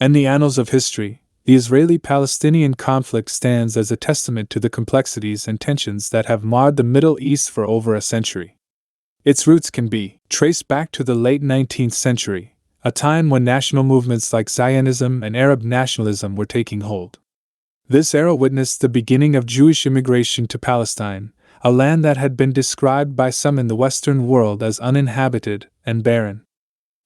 In the annals of history, the Israeli-Palestinian conflict stands as a testament to the complexities and tensions that have marred the Middle East for over a century. Its roots can be traced back to the late 19th century, a time when national movements like Zionism and Arab nationalism were taking hold. This era witnessed the beginning of Jewish immigration to Palestine, a land that had been described by some in the Western world as uninhabited and barren.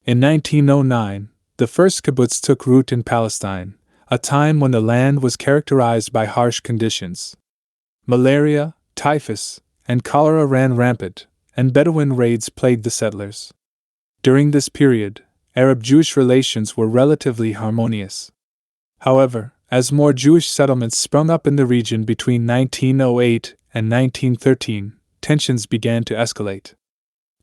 In 1909, the first kibbutz took root in Palestine, a time when the land was characterized by harsh conditions. Malaria, typhus, and cholera ran rampant, and Bedouin raids plagued the settlers. During this period, Arab-Jewish relations were relatively harmonious. However, as more Jewish settlements sprung up in the region between 1908 and 1913, tensions began to escalate.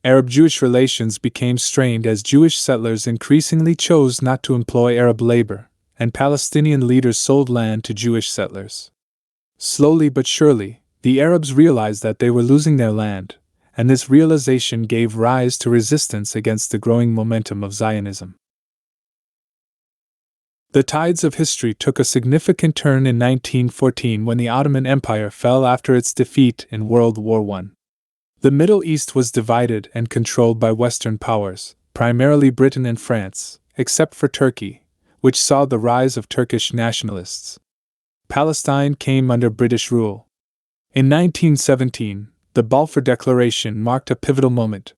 Arab-Jewish relations became strained as Jewish settlers increasingly chose not to employ Arab labor, and Palestinian leaders sold land to Jewish settlers. Slowly but surely, the Arabs realized that they were losing their land, and this realization gave rise to resistance against the growing momentum of Zionism. The tides of history took a significant turn in 1914 when the Ottoman Empire fell after its defeat in World War I. The Middle East was divided and controlled by Western powers, primarily Britain and France, except for Turkey, which saw the rise of Turkish nationalists. Palestine came under British rule. In 1917, the Balfour Declaration marked a pivotal moment.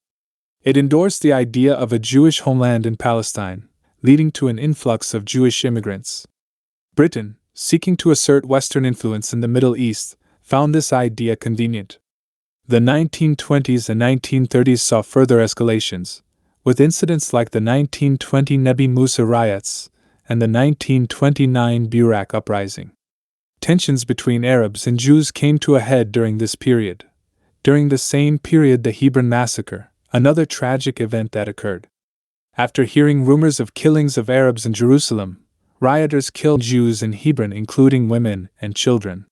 It endorsed the idea of a Jewish homeland in Palestine, leading to an influx of Jewish immigrants. Britain, seeking to assert Western influence in the Middle East, found this idea convenient. The 1920s and 1930s saw further escalations, with incidents like the 1920 Nebi Musa riots and the 1929 Burak uprising. Tensions between Arabs and Jews came to a head during this period. During the same period, the Hebron massacre, another tragic event that occurred. After hearing rumors of killings of Arabs in Jerusalem, rioters killed Jews in Hebron, including women and children.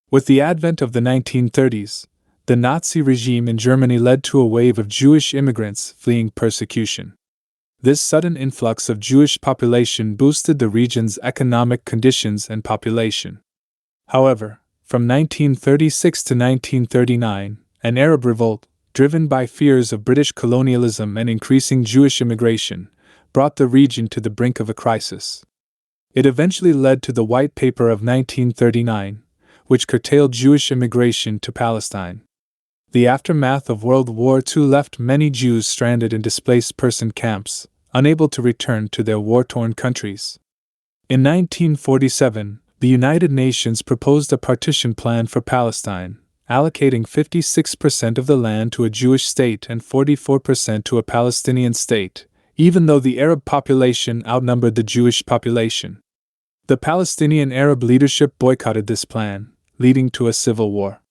With the advent of the 1930s, the Nazi regime in Germany led to a wave of Jewish immigrants fleeing persecution. This sudden influx of Jewish population boosted the region's economic conditions and population. However, from 1936 to 1939, an Arab revolt, driven by fears of British colonialism and increasing Jewish immigration, brought the region to the brink of a crisis. It eventually led to the White Paper of 1939, which curtailed Jewish immigration to Palestine. The aftermath of World War II left many Jews stranded in displaced person camps, unable to return to their war-torn countries. In 1947, the United Nations proposed a partition plan for Palestine, allocating 56% of the land to a Jewish state and 44% to a Palestinian state, even though the Arab population outnumbered the Jewish population. The Palestinian Arab leadership boycotted this plan, leading to a civil war.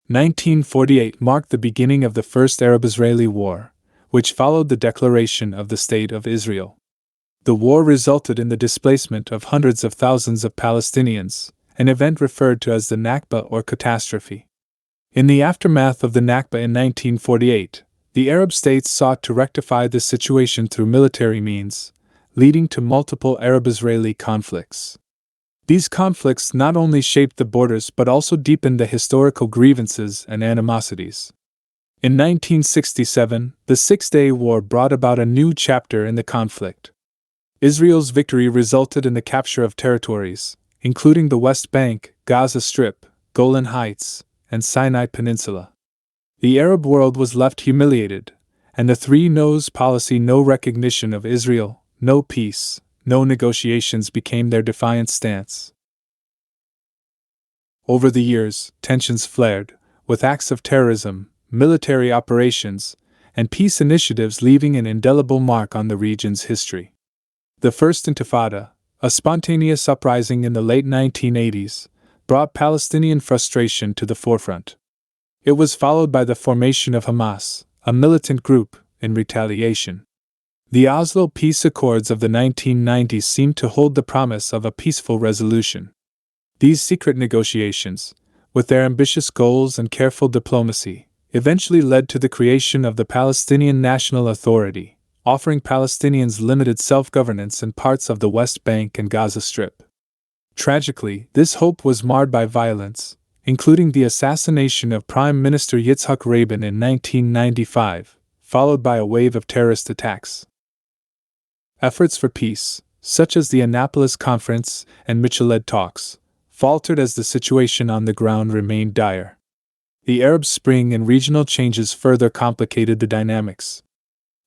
1948 marked the beginning of the First Arab-Israeli War, which followed the declaration of the State of Israel. The war resulted in the displacement of hundreds of thousands of Palestinians, an event referred to as the Nakba or catastrophe. In the aftermath of the Nakba in 1948, the Arab states sought to rectify the situation through military means, leading to multiple Arab-Israeli conflicts. These conflicts not only shaped the borders but also deepened the historical grievances and animosities. In 1967, the Six-Day War brought about a new chapter in the conflict. Israel's victory resulted in the capture of territories, including the West Bank, Gaza Strip, Golan Heights, and Sinai Peninsula. The Arab world was left humiliated, and the three no's policy, no recognition of Israel, no peace, no negotiations, became their defiant stance. Over the years, tensions flared, with acts of terrorism, military operations, and peace initiatives leaving an indelible mark on the region's history. The First Intifada, a spontaneous uprising in the late 1980s, brought Palestinian frustration to the forefront. It was followed by the formation of Hamas, a militant group, in retaliation. The Oslo Peace Accords of the 1990s seemed to hold the promise of a peaceful resolution. These secret negotiations, with their ambitious goals and careful diplomacy, eventually led to the creation of the Palestinian National Authority, offering Palestinians limited self-governance in parts of the West Bank and Gaza Strip. Tragically, this hope was marred by violence, including the assassination of Prime Minister Yitzhak Rabin in 1995, followed by a wave of terrorist attacks. Efforts for peace, such as the Annapolis Conference and Mitchell-led talks, faltered as the situation on the ground remained dire. The Arab Spring and regional changes further complicated the dynamics.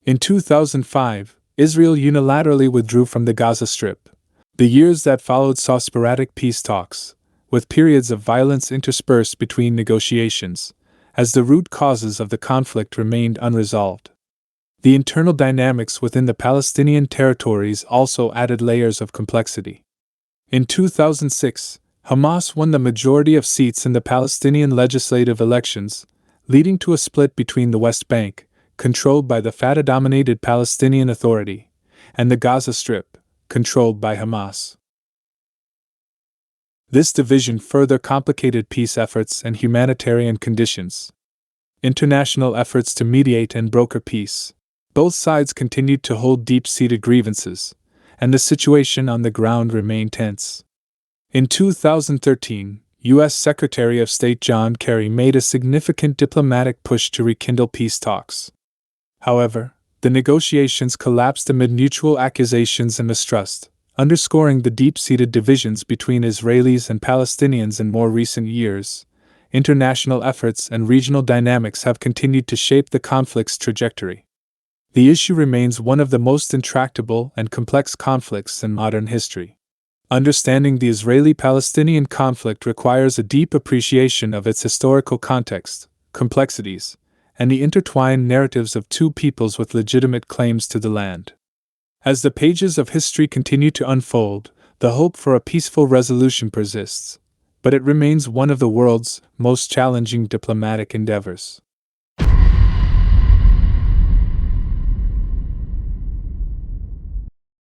In 2005, Israel unilaterally withdrew from the Gaza Strip. The years that followed saw sporadic peace talks, with periods of violence interspersed between negotiations, as the root causes of the conflict remained unresolved. The internal dynamics within the Palestinian territories also added layers of complexity. In 2006, Hamas won the majority of seats in the Palestinian legislative elections, leading to a split between the West Bank, controlled by the Fatah-dominated Palestinian Authority, and the Gaza Strip, controlled by Hamas. This division further complicated peace efforts and humanitarian conditions. International efforts to mediate and broker peace. Both sides continued to hold deep-seated grievances, and the situation on the ground remained tense. In 2013, U.S. Secretary of State John Kerry made a significant diplomatic push to rekindle peace talks. However, the negotiations collapsed amid mutual accusations and mistrust, underscoring the deep-seated divisions between Israelis and Palestinians in more recent years. International efforts and regional dynamics have continued to shape the conflict's trajectory. The issue remains one of the most intractable and complex conflicts in modern history. Understanding the Israeli-Palestinian conflict requires a deep appreciation of its historical context, complexities, and the intertwined narratives of two peoples with legitimate claims to the land. As the pages of history continue to unfold, the hope for a peaceful resolution persists, but it remains one of the world's most challenging diplomatic endeavors.